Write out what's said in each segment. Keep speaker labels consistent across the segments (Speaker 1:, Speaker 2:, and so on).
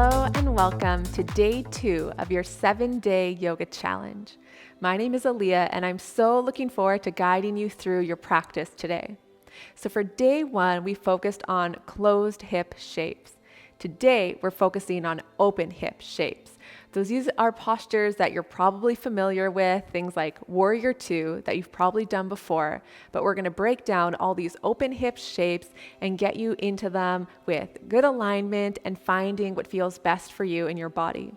Speaker 1: Hello and welcome to day 2 of your 7-day yoga challenge. My name is Aelea and I'm so looking forward to guiding you through your practice today. So for day 1, we focused on closed hip shapes. Today, we're focusing on open hip shapes. These are postures that you're probably familiar with, things like Warrior 2 that you've probably done before, but we're gonna break down all these open hip shapes and get you into them with good alignment and finding what feels best for you in your body.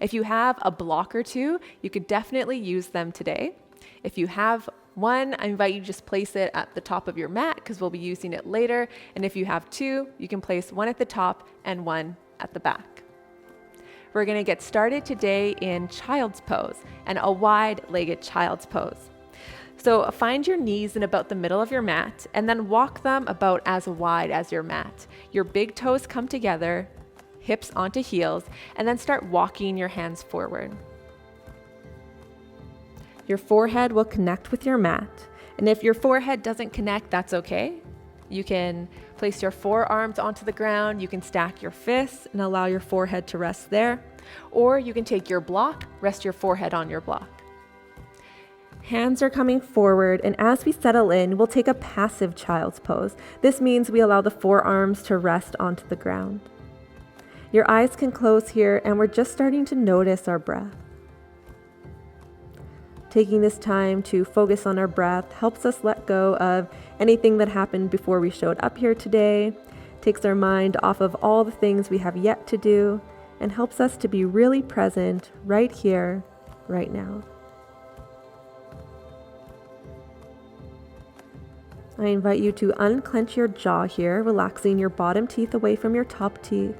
Speaker 1: If you have a block or two, you could definitely use them today. If you have one, I invite you to just place it at the top of your mat because we'll be using it later. And if you have two, you can place one at the top and one at the back. We're going to get started today in child's pose and a wide-legged child's pose. So find your knees in about the middle of your mat and then walk them about as wide as your mat. Your big toes come together, hips onto heels, and then start walking your hands forward. Your forehead will connect with your mat. And if your forehead doesn't connect, that's okay. You can place your forearms onto the ground. You can stack your fists and allow your forehead to rest there. Or you can take your block, rest your forehead on your block. Hands are coming forward, and as we settle in, we'll take a passive child's pose. This means we allow the forearms to rest onto the ground. Your eyes can close here, and we're just starting to notice our breath. Taking this time to focus on our breath helps us let go of anything that happened before we showed up here today, takes our mind off of all the things we have yet to do, and helps us to be really present right here, right now. I invite you to unclench your jaw here, relaxing your bottom teeth away from your top teeth,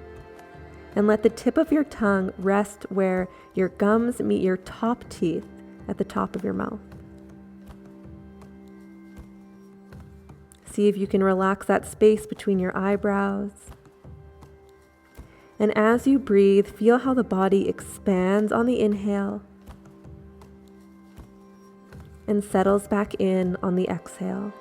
Speaker 1: and let the tip of your tongue rest where your gums meet your top teeth at the top of your mouth. See if you can relax that space between your eyebrows. And as you breathe, feel how the body expands on the inhale and settles back in on the exhale.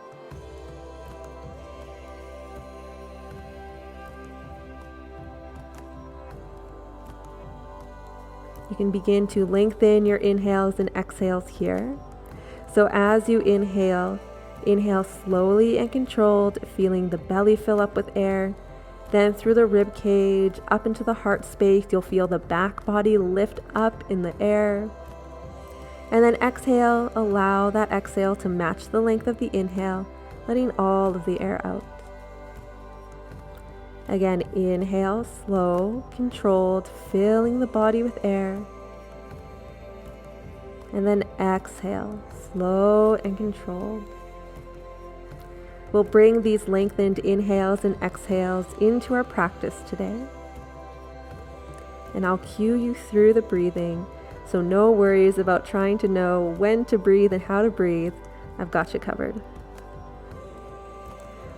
Speaker 1: You can begin to lengthen your inhales and exhales here. So as you inhale slowly and controlled, feeling the belly fill up with air. Then through the rib cage, up into the heart space, you'll feel the back body lift up in the air. And then exhale, allow that exhale to match the length of the inhale, letting all of the air out. Again, inhale, slow, controlled, filling the body with air. And then exhale, slow and controlled. We'll bring these lengthened inhales and exhales into our practice today. And I'll cue you through the breathing, so no worries about trying to know when to breathe and how to breathe. I've got you covered.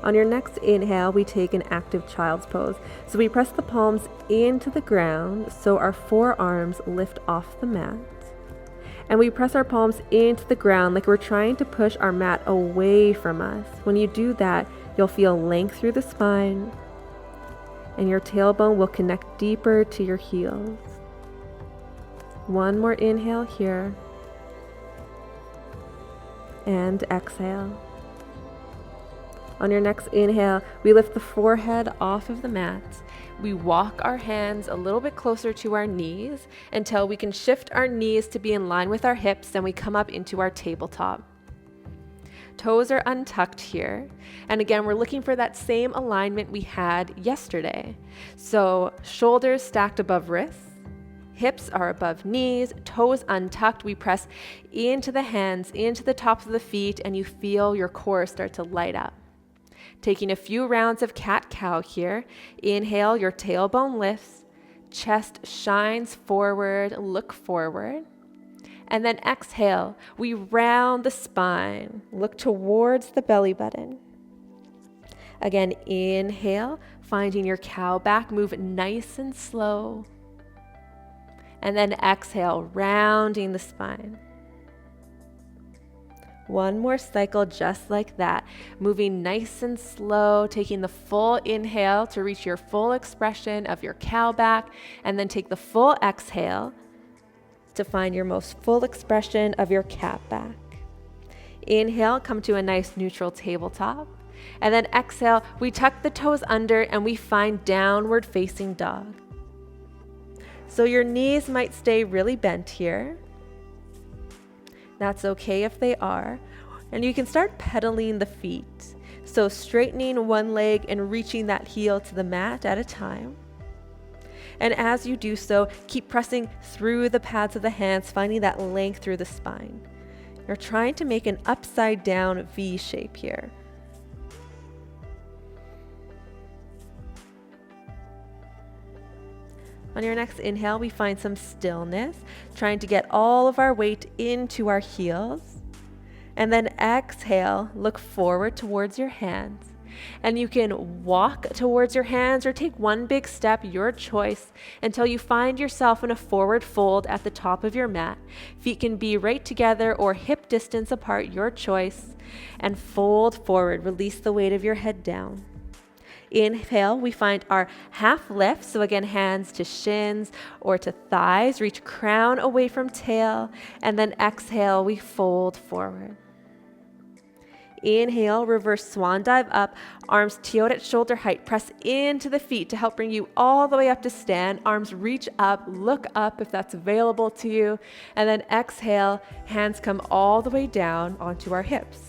Speaker 1: On your next inhale, we take an active child's pose. So we press the palms into the ground so our forearms lift off the mat. And we press our palms into the ground like we're trying to push our mat away from us. When you do that, you'll feel length through the spine and your tailbone will connect deeper to your heels. One more inhale here. And exhale. On your next inhale, we lift the forehead off of the mat. We walk our hands a little bit closer to our knees until we can shift our knees to be in line with our hips, and we come up into our tabletop. Toes are untucked here. And again, we're looking for that same alignment we had yesterday. So shoulders stacked above wrists. Hips are above knees, toes untucked. We press into the hands, into the tops of the feet, and you feel your core start to light up. Taking a few rounds of cat-cow here. Inhale, your tailbone lifts, chest shines forward, look forward. And then exhale, we round the spine, look towards the belly button. Again, inhale, finding your cow back, move nice and slow. And then exhale, rounding the spine. One more cycle just like that, moving nice and slow, taking the full inhale to reach your full expression of your cow back, and then take the full exhale to find your most full expression of your cat back. Inhale, come to a nice neutral tabletop, and then exhale, we tuck the toes under and we find downward facing dog. So your knees might stay really bent here. That's okay if they are. And you can start pedaling the feet. So straightening one leg and reaching that heel to the mat at a time. And as you do so, keep pressing through the pads of the hands, finding that length through the spine. You're trying to make an upside down V shape here. On your next inhale, we find some stillness, trying to get all of our weight into our heels. And then exhale, look forward towards your hands. And you can walk towards your hands or take one big step, your choice, until you find yourself in a forward fold at the top of your mat. Feet can be right together or hip distance apart, your choice. And fold forward, release the weight of your head down. Inhale, we find our half lift. So again, hands to shins or to thighs, reach crown away from tail. And then exhale, we fold forward. Inhale, reverse swan dive up, arms toed at shoulder height. Press into the feet to help bring you all the way up to stand. Arms reach up, look up if that's available to you. And then exhale, hands come all the way down onto our hips.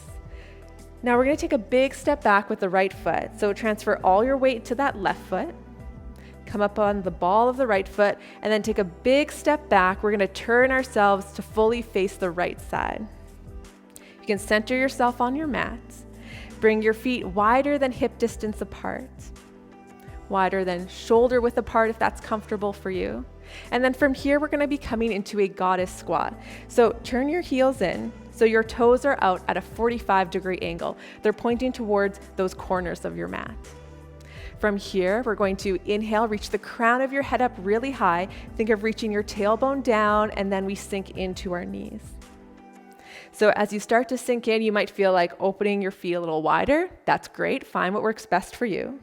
Speaker 1: Now we're going to take a big step back with the right foot. So transfer all your weight to that left foot. Come up on the ball of the right foot and then take a big step back. We're going to turn ourselves to fully face the right side. You can center yourself on your mat. Bring your feet wider than hip distance apart. Wider than shoulder width apart if that's comfortable for you. And then from here, we're going to be coming into a goddess squat. So turn your heels in. So your toes are out at a 45-degree angle. They're pointing towards those corners of your mat. From here, we're going to inhale, reach the crown of your head up really high. Think of reaching your tailbone down, and then we sink into our knees. So as you start to sink in, you might feel like opening your feet a little wider. That's great. Find what works best for you.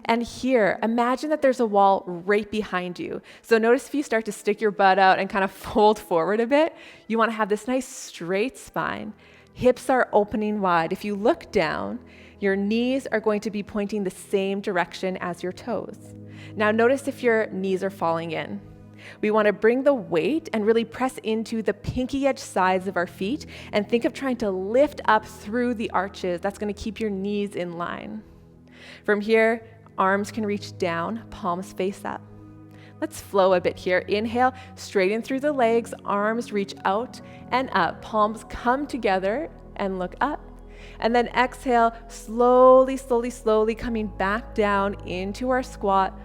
Speaker 1: And here, imagine that there's a wall right behind you. So notice if you start to stick your butt out and kind of fold forward a bit, you want to have this nice straight spine. Hips are opening wide. If you look down, your knees are going to be pointing the same direction as your toes. Now notice if your knees are falling in. We want to bring the weight and really press into the pinky edge sides of our feet and think of trying to lift up through the arches. That's going to keep your knees in line. From here, arms can reach down, palms face up. Let's flow a bit here. Inhale, straighten through the legs, arms reach out and up. Palms come together and look up. And then exhale, slowly coming back down into our squat.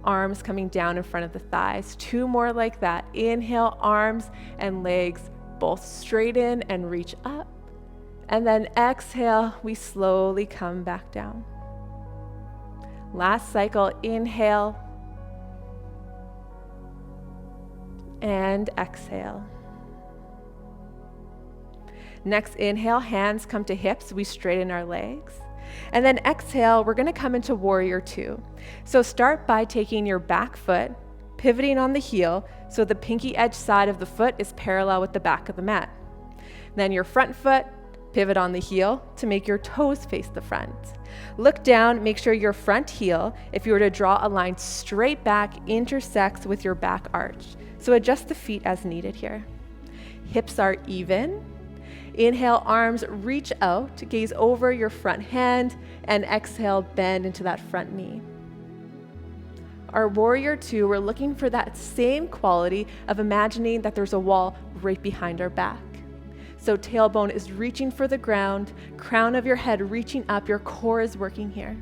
Speaker 1: Arms coming down in front of the thighs. 2 more like that. Inhale, arms and legs both straighten and reach up. And then exhale, we slowly come back down. Last cycle, inhale and exhale. Next inhale, hands come to hips, we straighten our legs. And then exhale, we're gonna come into warrior 2. So start by taking your back foot, pivoting on the heel, so the pinky edge side of the foot is parallel with the back of the mat. Then your front foot, pivot on the heel to make your toes face the front. Look down, make sure your front heel, if you were to draw a line straight back, intersects with your back arch. So adjust the feet as needed here. Hips are even. Inhale, arms reach out, gaze over your front hand, and exhale, bend into that front knee. Our warrior 2, we're looking for that same quality of imagining that there's a wall right behind our back. So tailbone is reaching for the ground, crown of your head reaching up, your core is working here.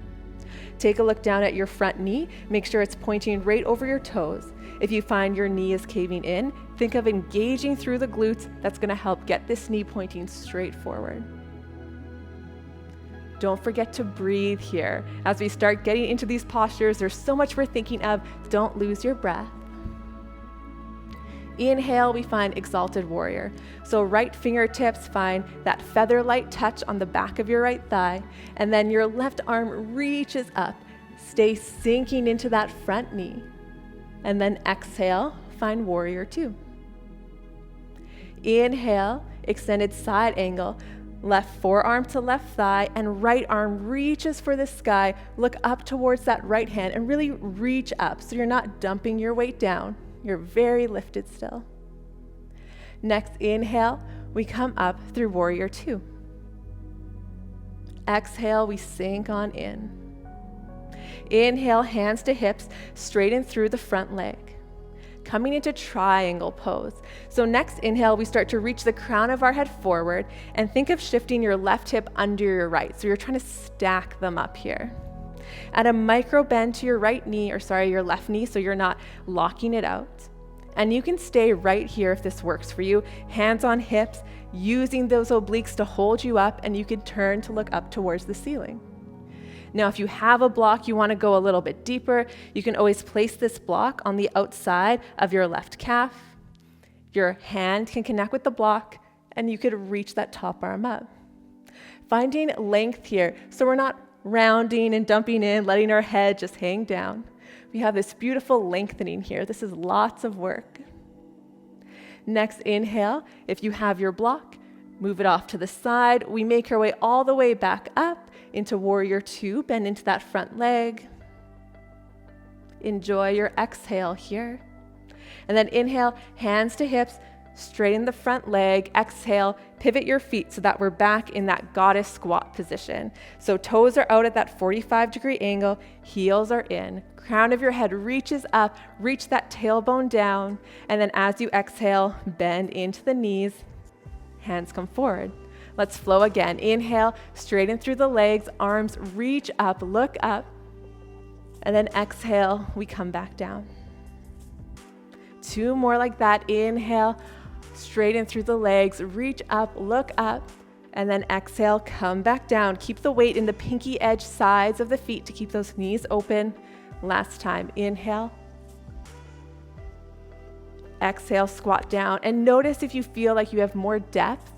Speaker 1: Take a look down at your front knee, make sure it's pointing right over your toes. If you find your knee is caving in, think of engaging through the glutes. That's going to help get this knee pointing straight forward. Don't forget to breathe here. As we start getting into these postures, there's so much we're thinking of. Don't lose your breath. Inhale, we find exalted warrior. So right fingertips find that feather-light touch on the back of your right thigh, and then your left arm reaches up. Stay sinking into that front knee. And then exhale, find warrior two. Inhale, extended side angle. Left forearm to left thigh, and right arm reaches for the sky. Look up towards that right hand and really reach up so you're not dumping your weight down. You're very lifted still. Next, inhale, we come up through warrior two. Exhale, we sink on in. Inhale, hands to hips, straighten through the front leg. Coming into triangle pose. So next inhale, we start to reach the crown of our head forward and think of shifting your left hip under your right. So you're trying to stack them up here. Add a micro bend to your your left knee, so you're not locking it out. And you can stay right here if this works for you. Hands on hips, using those obliques to hold you up, and you can turn to look up towards the ceiling. Now, if you have a block, you want to go a little bit deeper, you can always place this block on the outside of your left calf. Your hand can connect with the block, and you could reach that top arm up. Finding length here, so we're not rounding and dumping in, letting our head just hang down. We have this beautiful lengthening here. This is lots of work. Next, inhale. If you have your block, move it off to the side. We make our way all the way back up into warrior two, bend into that front leg. Enjoy your exhale here. And then inhale, hands to hips, straighten the front leg. Exhale, pivot your feet so that we're back in that goddess squat position. So toes are out at that 45-degree angle, heels are in. Crown of your head reaches up, reach that tailbone down, and then as you exhale, bend into the knees, hands come forward. Let's flow again. Inhale, straighten through the legs, arms reach up, look up, and then exhale, we come back down. Two more like that. Inhale, straighten through the legs, reach up, look up, and then exhale, come back down. Keep the weight in the pinky edge sides of the feet to keep those knees open. Last time, inhale. Exhale, squat down, and notice if you feel like you have more depth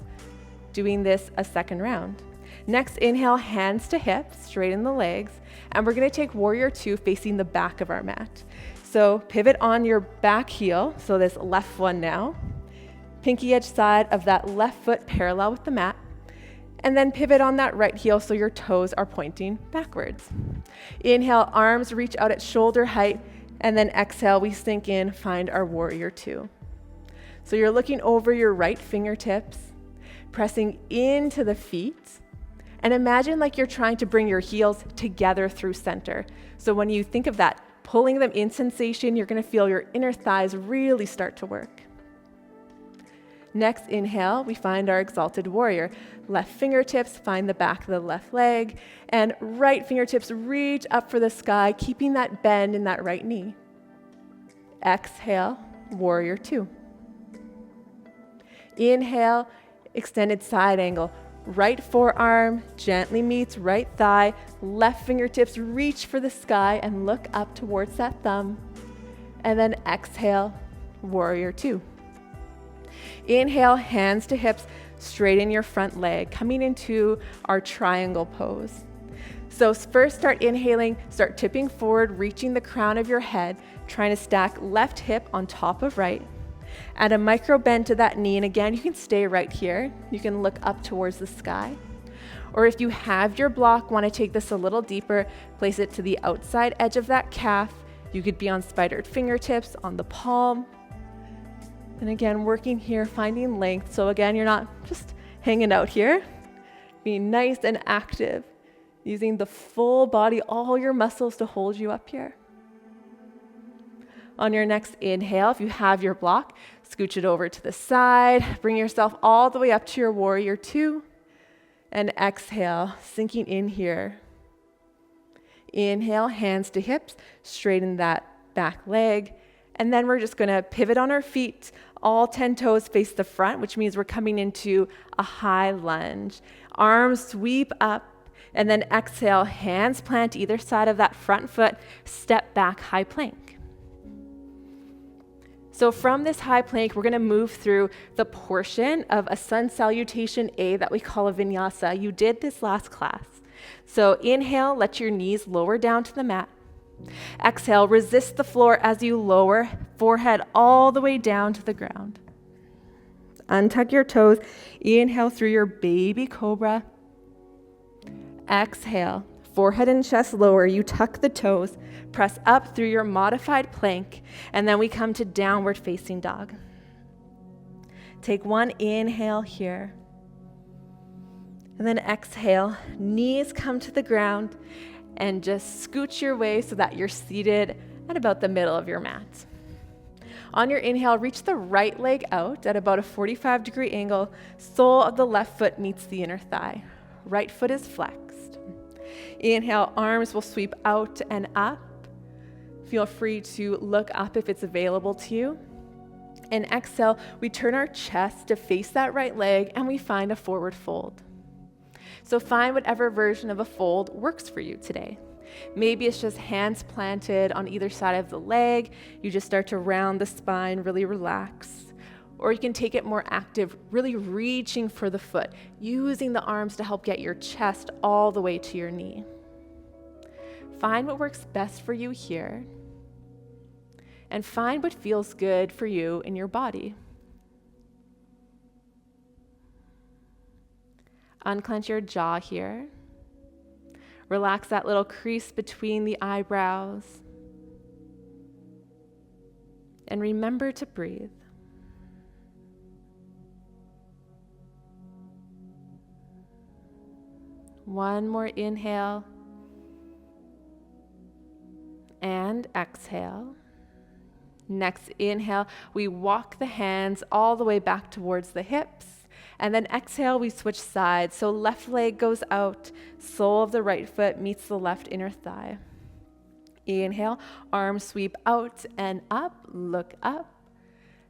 Speaker 1: doing this a second round. Next, inhale, hands to hips, straighten the legs, and we're gonna take warrior two facing the back of our mat. So pivot on your back heel, so this left one now. Pinky edge side of that left foot parallel with the mat, and then pivot on that right heel so your toes are pointing backwards. Inhale, arms reach out at shoulder height, and then exhale, we sink in, find our warrior two. So you're looking over your right fingertips, pressing into the feet, and imagine like you're trying to bring your heels together through center. So when you think of that pulling them in sensation, you're gonna feel your inner thighs really start to work. Next, inhale, we find our exalted warrior. Left fingertips find the back of the left leg, and right fingertips reach up for the sky, keeping that bend in that right knee. Exhale, warrior two. Inhale, extended side angle. Right forearm gently meets right thigh. Left fingertips reach for the sky and look up towards that thumb. And then exhale, warrior two. Inhale, hands to hips, straighten your front leg, coming into our triangle pose. So first start inhaling, start tipping forward, reaching the crown of your head, trying to stack left hip on top of right. Add a micro bend to that knee, and again, you can stay right here. You can look up towards the sky. Or if you have your block, want to take this a little deeper, place it to the outside edge of that calf. You could be on spidered fingertips, on the palm. And again, working here, finding length. So again, you're not just hanging out here. Being nice and active, using the full body, all your muscles to hold you up here. On your next inhale, if you have your block, scooch it over to the side, bring yourself all the way up to your warrior two, and exhale, sinking in here. Inhale, hands to hips, straighten that back leg, and then we're just gonna pivot on our feet, all 10 toes face the front, which means we're coming into a high lunge. Arms sweep up, and then exhale, hands plant either side of that front foot, step back, high plank. So from this high plank, we're going to move through the portion of a sun salutation A that we call a vinyasa. You did this last class. So inhale, let your knees lower down to the mat. Exhale, resist the floor as you lower, forehead all the way down to the ground. Untuck your toes. Inhale through your baby cobra. Exhale, forehead and chest lower. You tuck the toes. Press up through your modified plank, and then we come to downward facing dog. Take one inhale here, and then exhale. Knees come to the ground, and just scooch your way so that you're seated at about the middle of your mat. On your inhale, reach the right leg out at about a 45-degree angle. Sole of the left foot meets the inner thigh. Right foot is flexed. Inhale, arms will sweep out and up. Feel free to look up if it's available to you. And exhale, we turn our chest to face that right leg and we find a forward fold. So find whatever version of a fold works for you today. Maybe it's just hands planted on either side of the leg. You just start to round the spine, really relax. Or you can take it more active, really reaching for the foot, using the arms to help get your chest all the way to your knee. Find what works best for you here. And find what feels good for you in your body. Unclench your jaw here. Relax that little crease between the eyebrows. And remember to breathe. One more inhale. And exhale. Next inhale, we walk the hands all the way back towards the hips. And then exhale, we switch sides. So left leg goes out, sole of the right foot meets the left inner thigh. Inhale, arms sweep out and up, look up.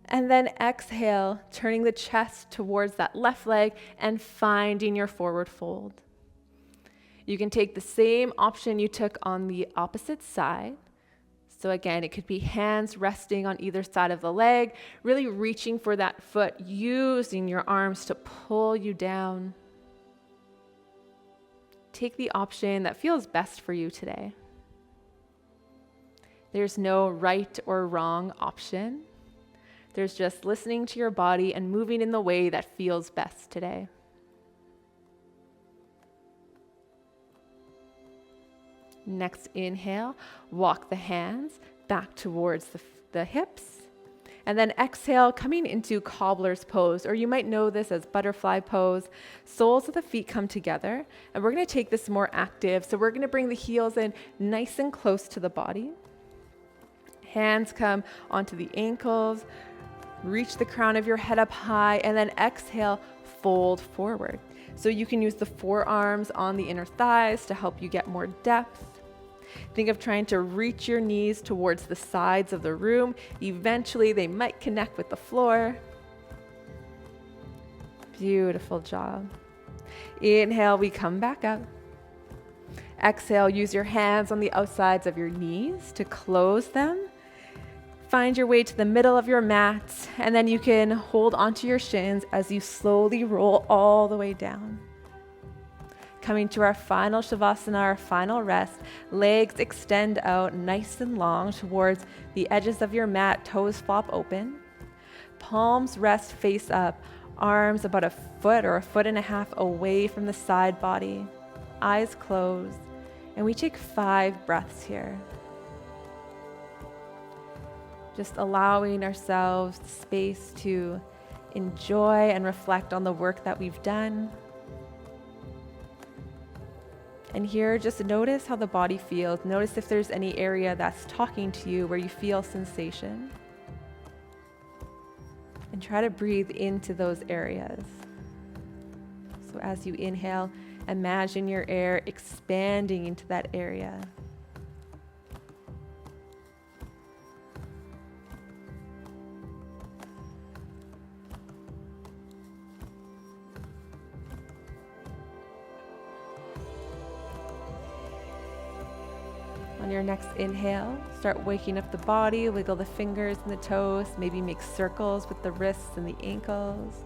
Speaker 1: And then exhale, turning the chest towards that left leg and finding your forward fold. You can take the same option you took on the opposite side. So again, it could be hands resting on either side of the leg, really reaching for that foot, using your arms to pull you down. Take the option that feels best for you today. There's no right or wrong option. There's just listening to your body and moving in the way that feels best today. Next inhale, walk the hands back towards the hips. And then exhale, coming into cobbler's pose, or you might know this as butterfly pose. Soles of the feet come together, and we're going to take this more active. So we're going to bring the heels in nice and close to the body. Hands come onto the ankles. Reach the crown of your head up high, and then exhale, fold forward. So you can use the forearms on the inner thighs to help you get more depth. Think of trying to reach your knees towards the sides of the room. Eventually, they might connect with the floor. Beautiful job. Inhale, we come back up. Exhale, use your hands on the outsides of your knees to close them. Find your way to the middle of your mat, and then you can hold onto your shins as you slowly roll all the way down. Coming to our final Shavasana, our final rest, legs extend out nice and long towards the edges of your mat, toes flop open. Palms rest face up, arms about a foot or a foot and a half away from the side body, eyes closed, and we take 5 breaths here. Just allowing ourselves the space to enjoy and reflect on the work that we've done. And here, just notice how the body feels. Notice if there's any area that's talking to you where you feel sensation. And try to breathe into those areas. So as you inhale, imagine your air expanding into that area. On your next inhale, start waking up the body, wiggle the fingers and the toes, maybe make circles with the wrists and the ankles.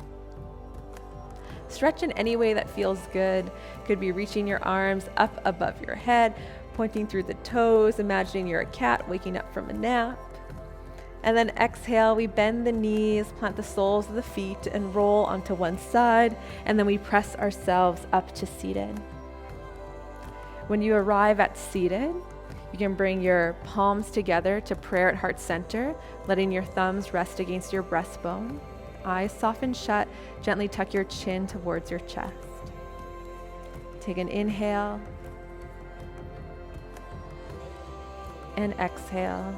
Speaker 1: Stretch in any way that feels good. Could be reaching your arms up above your head, pointing through the toes, imagining you're a cat waking up from a nap. And then exhale, we bend the knees, plant the soles of the feet, and roll onto one side, and then we press ourselves up to seated. When you arrive at seated, you can bring your palms together to prayer at heart center, letting your thumbs rest against your breastbone. Eyes soften shut, gently tuck your chin towards your chest. Take an inhale and exhale.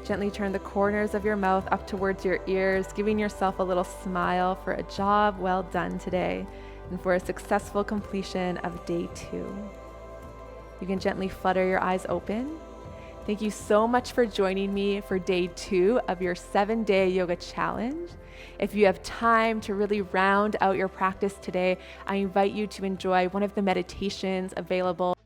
Speaker 1: Gently turn the corners of your mouth up towards your ears, giving yourself a little smile for a job well done today and for a successful completion of day 2. You can gently flutter your eyes open. Thank you so much for joining me for day 2 of your 7-day yoga challenge. If you have time to really round out your practice today, I invite you to enjoy one of the meditations available